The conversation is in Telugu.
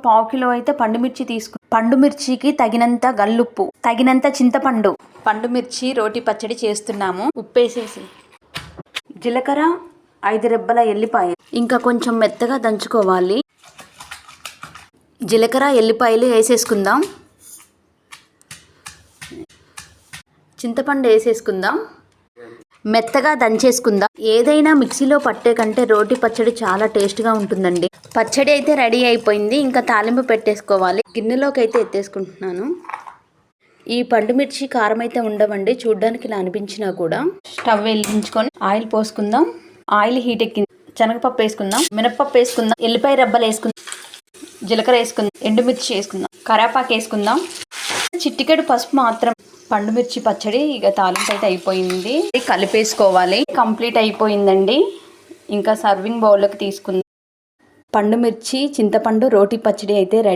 పావు కిలో అయితే పండుమిర్చి పండుమిర్చికి తగినంత గల్లుప్పు, తగినంత చింతపండు. పండుమిర్చి రోటి పచ్చడి చేస్తున్నాము. ఉప్పేసేసి జీలకర్ర, 5 రెబ్బల ఎల్లిపాయ, ఇంకా కొంచెం మెత్తగా దంచుకోవాలి. జీలకర్ర ఎల్లిపాయలు వేసేసుకుందాం. చింతపండు వేసేసుకుందాం. మెత్తగా దంచేసుకుందాం. ఏదైనా మిక్సీలో పట్టే కంటే రోటి పచ్చడి చాలా టేస్ట్గా ఉంటుందండి. పచ్చడి అయితే రెడీ అయిపోయింది. ఇంకా తాలింపు పెట్టేసుకోవాలి. గిన్నెలోకి అయితే ఎత్తేసుకుంటున్నాను. ఈ పండుమిర్చి కారం అయితే ఉండవండి, చూడ్డానికి ఇలా అనిపించినా కూడా. స్టవ్ వెలిగించుకొని ఆయిల్ పోసుకుందాం. ఆయిల్ హీట్ ఎక్కింది. శనగపప్పు వేసుకుందాం, మినపప్పు వేసుకుందాం, ఎల్లిపాయ రబ్బలు వేసుకుందాం, జీలకర్ర వేసుకుందాం, ఎండుమిర్చి వేసుకుందాం, కరివేపాకు వేసుకుందాం, చిటికెడు పసుపు మాత్రం. పండుమిర్చి పచ్చడి ఇక తాలింపు అయితే అయిపోయింది. కలిపేసుకోవాలి. కంప్లీట్ అయిపోయిందండి. ఇంకా సర్వింగ్ బౌల్లోకి తీసుకుందాం. పండుమిర్చి చింతపండు రోటి పచ్చడి అయితే రెడీ.